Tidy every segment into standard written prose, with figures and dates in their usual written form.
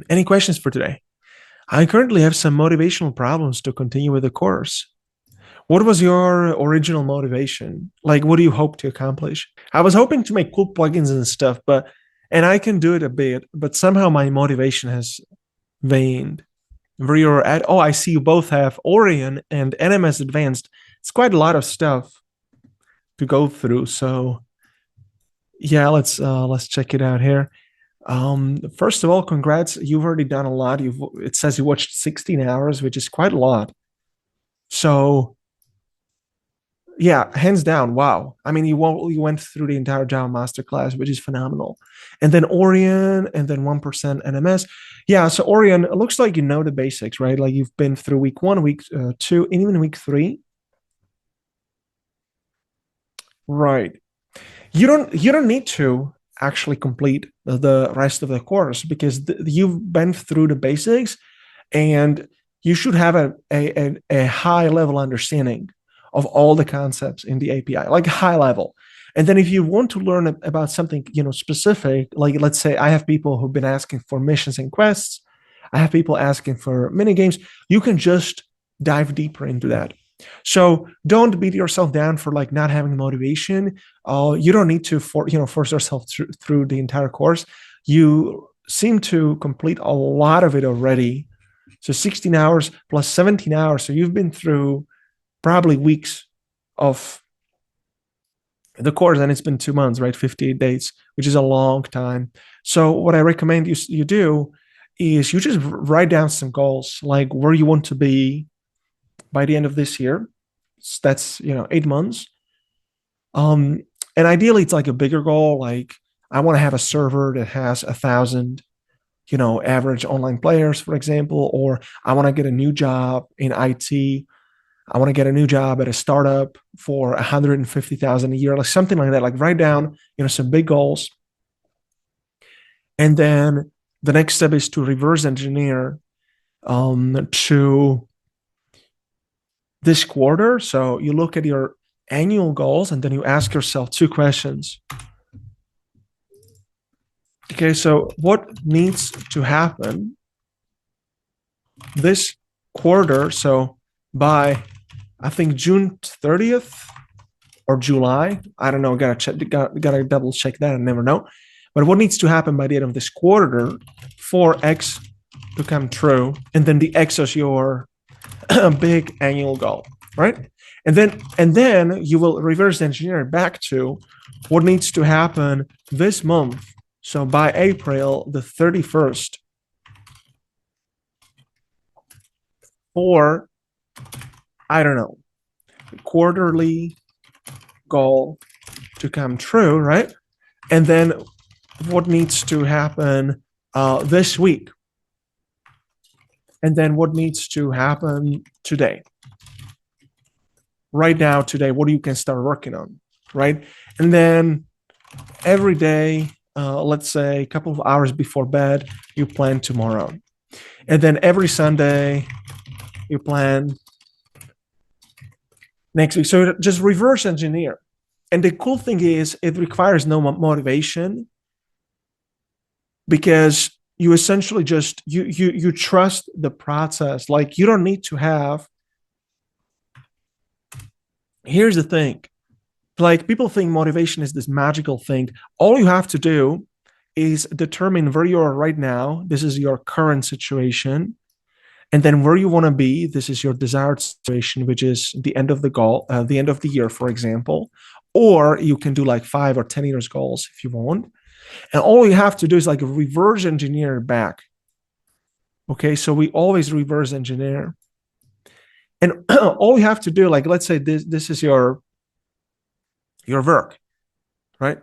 Any questions for today? I currently have some motivational problems to continue with the course. What was your original motivation? Like, what do you hope to accomplish? I was hoping to make cool plugins and stuff, and I can do it a bit, but somehow my motivation has waned. Where you're at, oh, I see you both have Orion and NMS Advanced. It's quite a lot of stuff to go through. So yeah, let's check it out here. First of all, congrats. You've already done a lot. It says you watched 16 hours, which is quite a lot. So yeah, hands down, wow. I mean, you went through the entire Java masterclass, which is phenomenal. And then Orion, and then 1% NMS. Yeah, so Orion, it looks like you know the basics, right? Like you've been through week one, week two, and even week three. Right. You don't need to actually complete the rest of the course because you've been through the basics, and you should have a high level understanding of all the concepts in the API, like high level. And then if you want to learn about something, specific, like let's say I have people who've been asking for missions and quests, I have people asking for mini games, you can just dive deeper into that. So don't beat yourself down for like not having motivation. You don't need to force yourself through the entire course. You seem to complete a lot of it already. So 16 hours plus 17 hours. So you've been through probably weeks of the course, and it's been 2 months, right? 58 days, which is a long time. So what I recommend you do is you just write down some goals, like where you want to be by the end of this year. That's 8 months. Um, and ideally, it's like a bigger goal. Like I want to have a server that has 1,000, average online players, for example, or I want to get a new job in IT. I want to get a new job at a startup for 150,000 a year, like something like that. Like write down, some big goals, and then the next step is to reverse engineer to this quarter. So you look at your annual goals and then you ask yourself two questions. Okay, so what needs to happen this quarter? So by I think June 30th or July, I don't know, gotta double check that, I never know. But what needs to happen by the end of this quarter for X to come true, and then the X is your big annual goal, right? And then you will reverse engineer it back to what needs to happen this month. So by April the 31st for, I don't know, quarterly goal to come true, right? And then what needs to happen this week, and then what needs to happen today, right now, today, what you can start working on, right? And then every day, let's say a couple of hours before bed, you plan tomorrow. And then every Sunday, you plan next week. So just reverse engineer. And the cool thing is it requires no motivation, because you essentially just you trust the process. Like you don't need to have, here's the thing, like people think motivation is this magical thing. All you have to do is determine where you are right now. This is your current situation. And then where you want to be, this is your desired situation, which is the end of the goal, the end of the year, for example. Or you can do like 5 or 10 years goals if you want. And all you have to do is like reverse engineer back. Okay, so we always reverse engineer. And all you have to do, like let's say this is your work, right?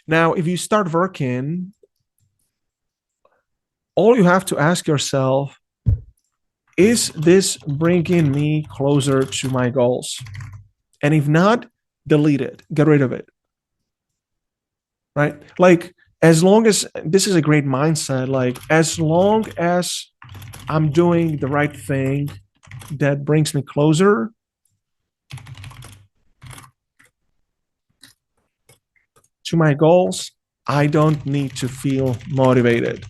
Now, if you start working, all you have to ask yourself, is this bringing me closer to my goals? And if not, delete it, get rid of it, right? Like, as long as this is a great mindset, like, as long as I'm doing the right thing that brings me closer to my goals, I don't need to feel motivated.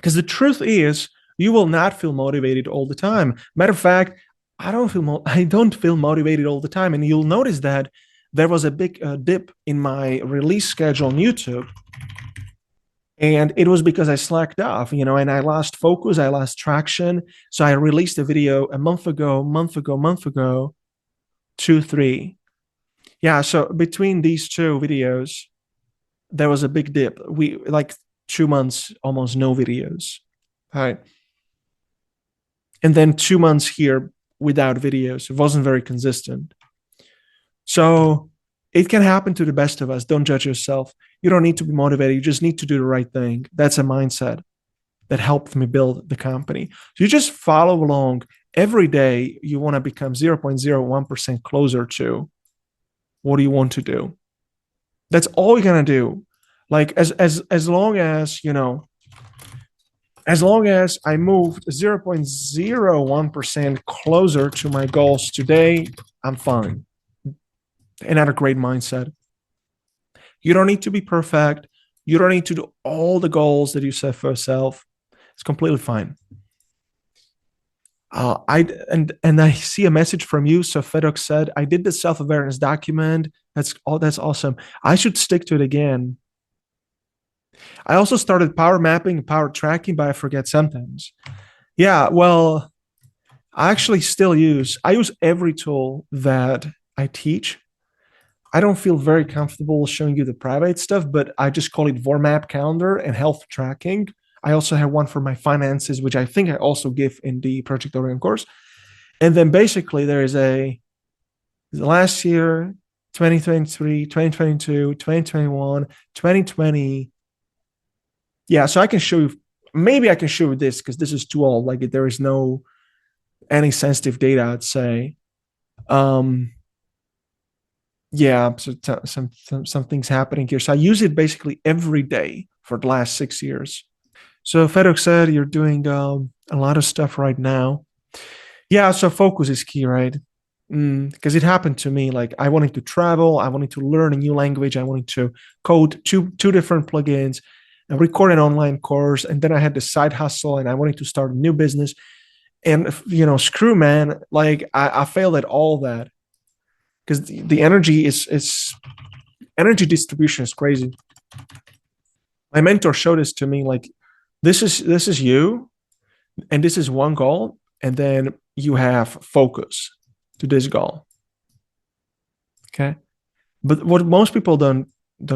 Because the truth is, you will not feel motivated all the time. Matter of fact, I don't feel motivated all the time, and you'll notice that there was a big dip in my release schedule on YouTube, and it was because I slacked off, and I lost focus, I lost traction. So I released a video a month ago, two, three. Yeah, so between these two videos, there was a big dip. We like 2 months, almost no videos. All right. And then 2 months here without videos. It wasn't very consistent. So it can happen to the best of us. Don't judge yourself. You don't need to be motivated. You just need to do the right thing. That's a mindset that helped me build the company. So you just follow along. Every day you want to become 0.01% closer to what do you want to do. That's all you're gonna do. Like as long as as long as I moved 0.01% closer to my goals today, I'm fine. Another great mindset. You don't need to be perfect. You don't need to do all the goals that you set for yourself. It's completely fine. I see a message from you. So Fedok said, I did the self-awareness document. That's awesome. I should stick to it again. I also started power mapping and power tracking, but I forget sometimes. Yeah, well, I use every tool that I teach. I don't feel very comfortable showing you the private stuff, but I just call it VORMAP calendar and health tracking. I also have one for my finances, which I think I also give in the Project Orion course. And then basically there is last year, 2023, 2022, 2021, 2020. Yeah, so I can show you, maybe I can show you this because this is too old. Like there is no any sensitive data, I'd say. Yeah, so some things happening here. So I use it basically every day for the last 6 years. So Fedok said you're doing a lot of stuff right now. Yeah, so focus is key, right? Because it happened to me. Like I wanted to travel, I wanted to learn a new language, I wanted to code two different plugins, and record an online course, and then I had the side hustle, and I wanted to start a new business. And screw man, like I failed at all that because the energy is energy distribution is crazy. My mentor showed this to me, like this is you, and this is one goal, and then you have focus to this goal. Okay, but what most people don't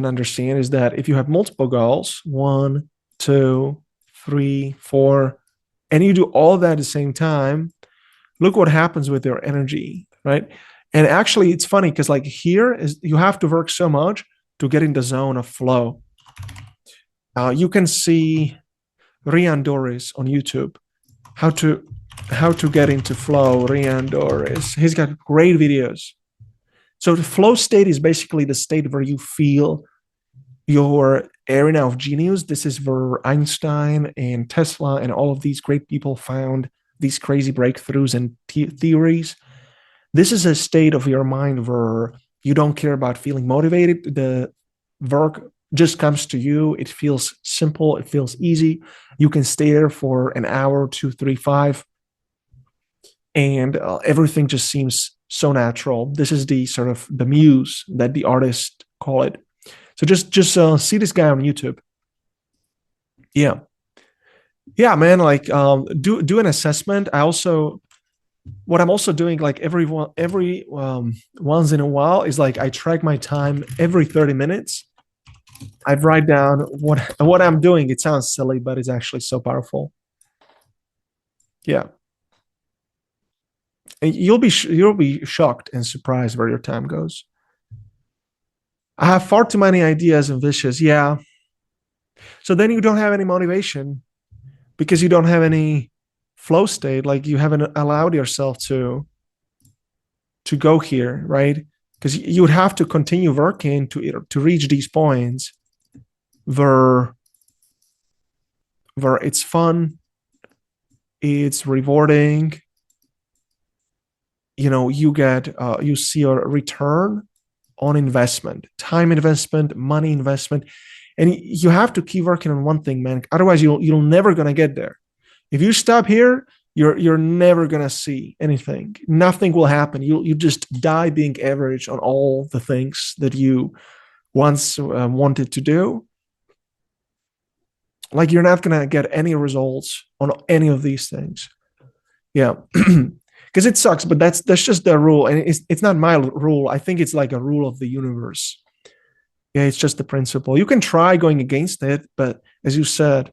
understand is that if you have multiple goals, 1, 2, 3, 4, and you do all that at the same time, look what happens with your energy, right? And actually, it's funny because like here is you have to work so much to get in the zone of flow. You can see Rian Doris on YouTube, how to get into flow. Rian Doris, he's got great videos. So the flow state is basically the state where you feel your area of genius. This is where Einstein and Tesla and all of these great people found these crazy breakthroughs and theories. This is a state of your mind where you don't care about feeling motivated. The work just comes to you. It feels simple. It feels easy. You can stay there for an hour, 2, 3, 5, and everything just seems so natural. This is the sort of the muse that the artists call it. So just see this guy on YouTube. Yeah, man. Like do an assessment. What I'm also doing, like every once in a while, is like I track my time every 30 minutes. I write down what I'm doing. It sounds silly, but it's actually so powerful. Yeah, and you'll be shocked and surprised where your time goes. I have far too many ideas and wishes. Yeah. So then you don't have any motivation because you don't have any flow state. Like you haven't allowed yourself to go here, right? Because you would have to continue working to reach these points where it's fun, it's rewarding. You see a return on investment, time investment, money investment. And you have to keep working on one thing, man. Otherwise, you'll never gonna get there. If you stop here, you're never gonna see anything. Nothing will happen. You just die being average on all the things that you once wanted to do. Like you're not gonna get any results on any of these things. Yeah. Because it sucks, but that's just the rule, and it's not my rule. I think it's like a rule of the universe. Yeah, it's just the principle. You can try going against it, but as you said,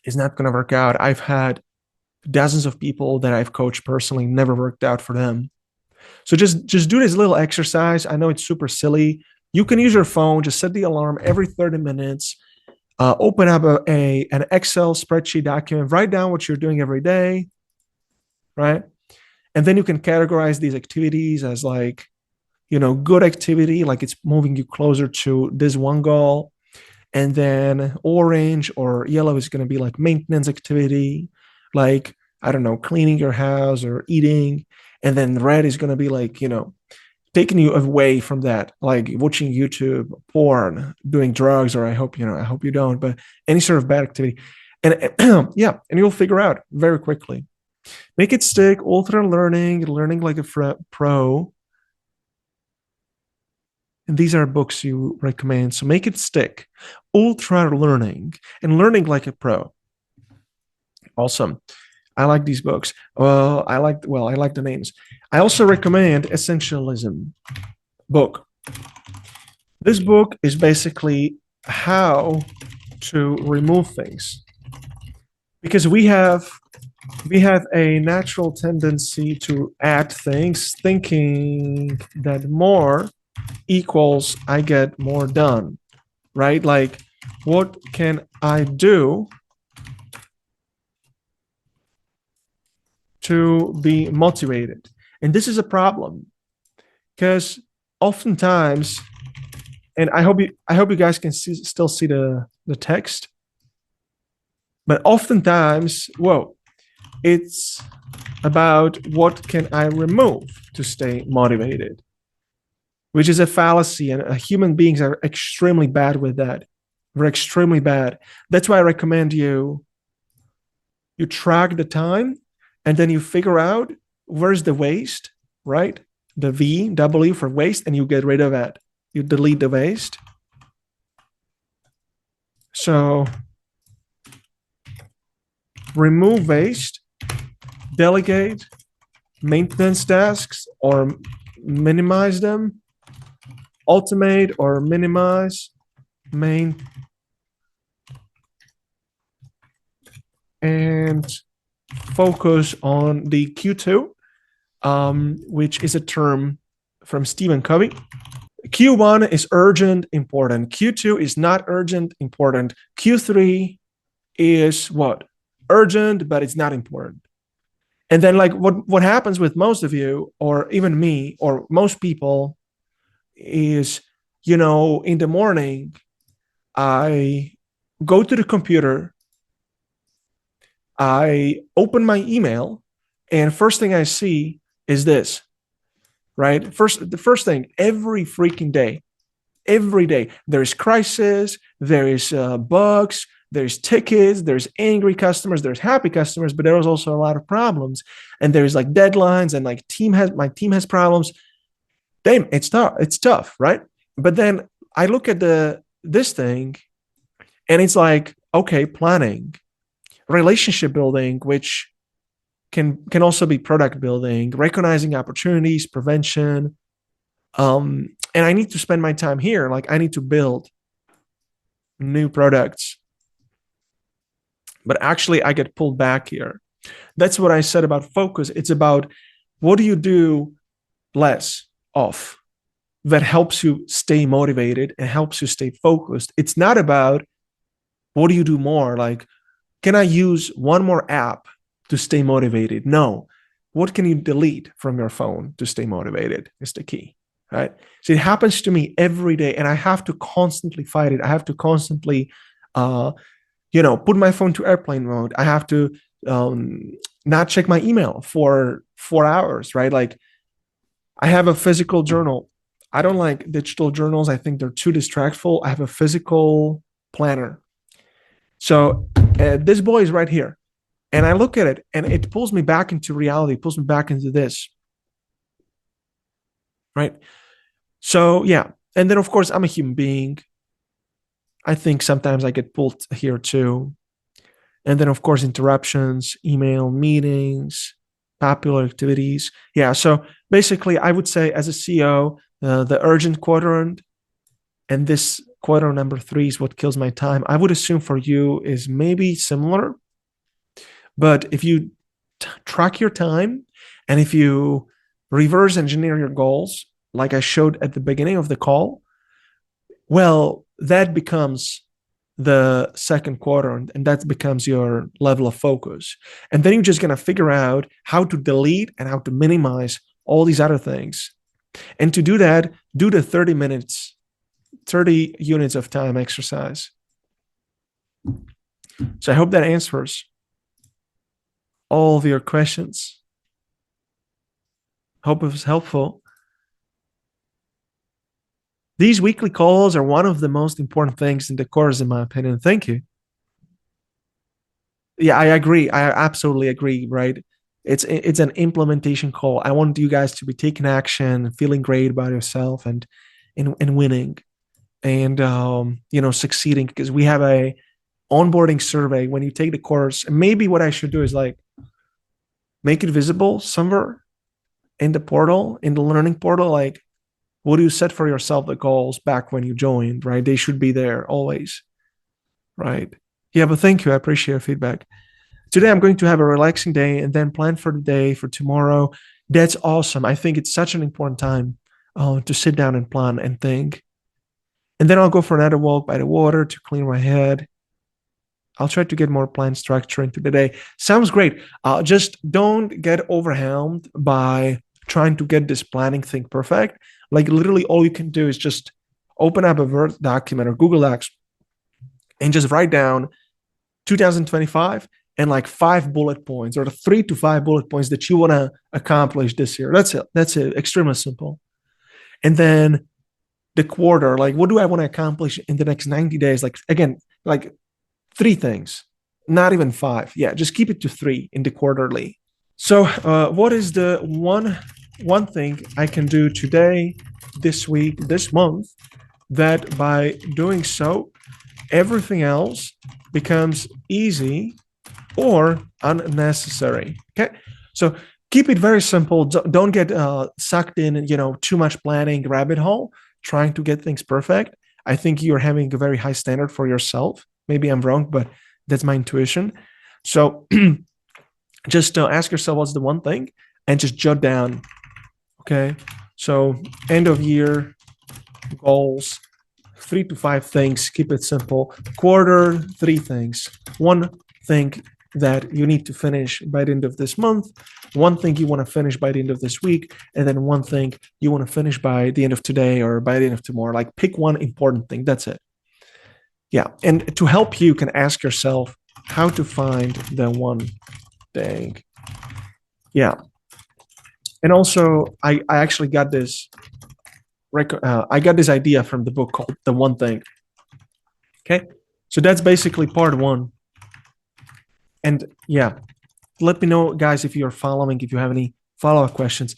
it's not going to work out. I've had dozens of people that I've coached personally, never worked out for them. So just do this little exercise. I know it's super silly. You can use your phone, just set the alarm every 30 minutes. Open up an Excel spreadsheet document, write down what you're doing every day, right? And then you can categorize these activities as like, good activity, like it's moving you closer to this one goal. And then orange or yellow is going to be like maintenance activity, like, I don't know, cleaning your house or eating. And then red is going to be like, taking you away from that, like watching YouTube, porn, doing drugs, or I hope you don't, but any sort of bad activity. And yeah, and you'll figure out very quickly. Make it stick, ultra learning like a pro. And these are books you recommend. So make it stick, ultra learning, and learning like a pro. Awesome. I like these books. I like the names. I also recommend Essentialism book. This book is basically how to remove things, because we have a natural tendency to add things, thinking that more equals I get more done, right? Like, what can I do to be motivated? And this is a problem, because oftentimes, and I hope you guys can still see the text, but oftentimes, it's about what can I remove to stay motivated, which is a fallacy, and human beings are extremely bad with that. We're extremely bad. That's why I recommend you track the time, and then you figure out where's the waste, right? The W for waste, and you get rid of that. You delete the waste. So remove waste, delegate maintenance tasks or minimize them, automate or minimize, and focus on the Q2, which is a term from Stephen Covey. Q1 is urgent, important. Q2 is not urgent, important. Q3 is what? Urgent, but it's not important. And then like what happens with most of you, or even me, or most people, is, in the morning, I go to the computer, I open my email, and first thing I see is this, right? The first thing, every freaking day, there is crisis, there is bugs, there's tickets, there's angry customers, there's happy customers, but there's also a lot of problems. And there's like deadlines, and like my team has problems. Damn, it's tough, right? But then I look at this thing, and it's like, okay, planning, relationship building, which can also be product building, recognizing opportunities, prevention. And I need to spend my time here. Like, I need to build new products. But actually, I get pulled back here. That's what I said about focus. It's about what do you do less of that helps you stay motivated and helps you stay focused. It's not about what do you do more, like, can I use one more app to stay motivated? No. What can you delete from your phone to stay motivated is the key, right? So it happens to me every day, and I have to constantly fight it. I have to constantly, put my phone to airplane mode. I have to not check my email for 4 hours, right? Like, I have a physical journal. I don't like digital journals. I think they're too distractful. I have a physical planner. So this boy is right here. And I look at it and it pulls me back into reality, pulls me back into this. Right. So, yeah. And then, of course, I'm a human being. I think sometimes I get pulled here too. And then, of course, interruptions, email, meetings, popular activities. Yeah. So basically, I would say as a CEO, the urgent quadrant and this quadrant number 3 is what kills my time. I would assume for you is maybe similar. But if you track your time and if you reverse engineer your goals, like I showed at the beginning of the call, well, that becomes the second quadrant and that becomes your level of focus. And then you're just going to figure out how to delete and how to minimize all these other things. And to do that, do the 30 minutes, 30 units of time exercise. So I hope that answers all of your questions. Hope it was helpful. These weekly calls are one of the most important things in the course, in my opinion. Thank you. Yeah, I agree. I absolutely agree, right? It's an implementation call. I want you guys to be taking action, feeling great about yourself and winning and succeeding, because we have a onboarding survey when you take the course. And maybe what I should do is like make it visible somewhere in the portal, in the learning portal, like what do you set for yourself the goals back when you joined, right? They should be there always, right? Yeah, but thank you. I appreciate your feedback. Today I'm going to have a relaxing day and then plan for the day for tomorrow. That's awesome. I think it's such an important time to sit down and plan and think. And then I'll go for another walk by the water to clear my head. I'll try to get more plan structure into the day. Sounds great. Just don't get overwhelmed by trying to get this planning thing perfect. Like literally all you can do is just open up a Word document or Google Docs and just write down 2025 and like 5 bullet points or 3 to 5 bullet points that you want to accomplish this year. That's it. That's it. Extremely simple. And then the quarter, like what do I want to accomplish in the next 90 days? Like again, like 3 things, not even 5. Yeah, just keep it to 3 in the quarterly. So what is the one thing I can do today, this week, this month, that by doing so, everything else becomes easy or unnecessary? Okay, so keep it very simple. Don't get sucked in, too much planning rabbit hole, trying to get things perfect. I think you're having a very high standard for yourself. Maybe I'm wrong, but that's my intuition. So just ask yourself what's the one thing and just jot down. Okay, so end of year goals, 3 to 5 things. Keep it simple. Quarter, 3 things. One thing that you need to finish by the end of this month, one thing you want to finish by the end of this week, and then one thing you want to finish by the end of today or by the end of tomorrow. Like pick one important thing. That's it. Yeah. And to help you can ask yourself how to find the one thing. Yeah. And also I actually got this I got this idea from the book called The One Thing. Okay. So that's basically part 1. And yeah, let me know, guys, if you're following, if you have any follow-up questions.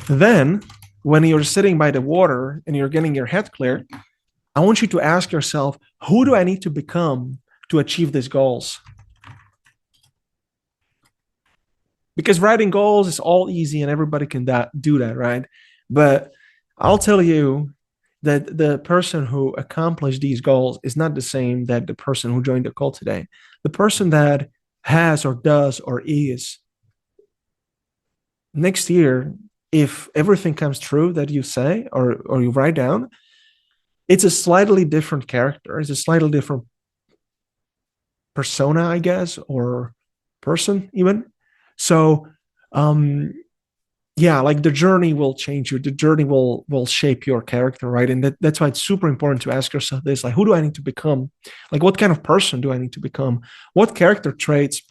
Then when you're sitting by the water and you're getting your head clear, I want you to ask yourself, who do I need to become to achieve these goals? Because writing goals is all easy and everybody can do that, right? But I'll tell you that the person who accomplished these goals is not the same that the person who joined the call today. The person that has or does or is, next year, if everything comes true that you say or you write down, it's a slightly different character. It's a slightly different persona, I guess, or person even. So, yeah, like the journey will change you. The journey will shape your character, right? And that's why it's super important to ask yourself this: like, who do I need to become? Like, what kind of person do I need to become? What character traits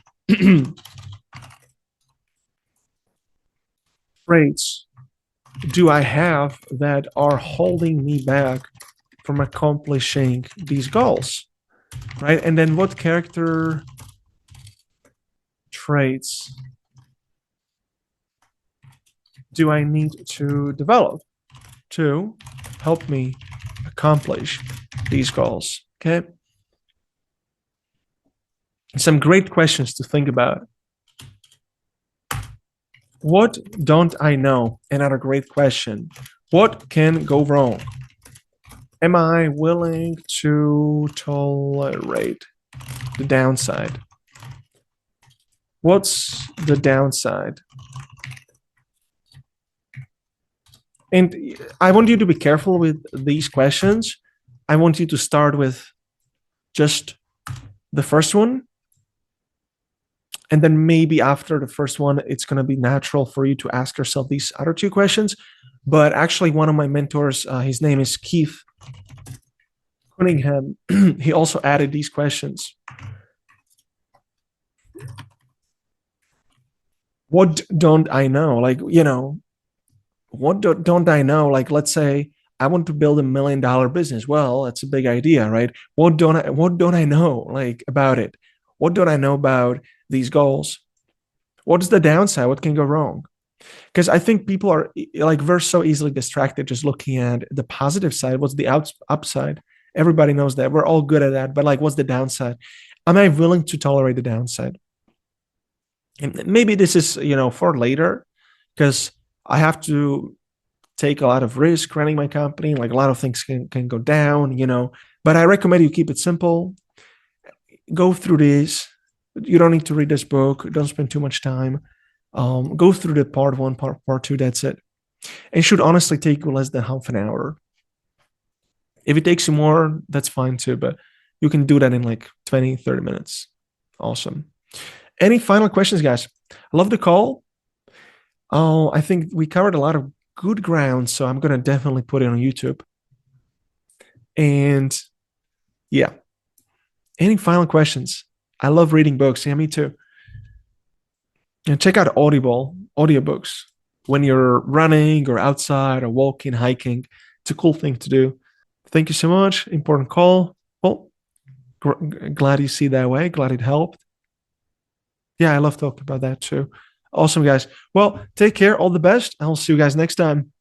do I have that are holding me back from accomplishing these goals, right? And then what character traits do I need to develop to help me accomplish these goals? Okay. Some great questions to think about. What don't I know? Another great question. What can go wrong? Am I willing to tolerate the downside? What's the downside? And I want you to be careful with these questions. I want you to start with just the first one. And then maybe after the first one, it's going to be natural for you to ask yourself these other two questions. But actually, one of my mentors, his name is Keith Cunningham, he also added these questions. What don't I know? Like, what don't I know? Like, let's say I want to build $1 million business. Well, that's a big idea, right? What don't I know like about it? What don't I know about these goals? What's the downside? What can go wrong? Because I think people are like we're so easily distracted just looking at the positive side. What's the upside? Everybody knows that. We're all good at that. But like, what's the downside? Am I willing to tolerate the downside? And maybe this is, for later, because I have to take a lot of risk running my company. Like a lot of things can go down, But I recommend you keep it simple. Go through this. You don't need to read this book. Don't spend too much time. Go through the part one, part two. That's it. It should honestly take you less than half an hour. If it takes you more, that's fine too. But you can do that in like 20, 30 minutes. Awesome. Any final questions, guys? I love the call. Oh, I think we covered a lot of good ground, so I'm gonna definitely put it on YouTube. And yeah, any final questions? I love reading books. Yeah, me too. And check out Audible audiobooks when you're running or outside or walking, hiking. It's a cool thing to do. Thank you so much. Important call. Well, glad you see that way. Glad it helped. Yeah, I love talking about that too. Awesome, guys. Well, take care. All the best. I'll see you guys next time.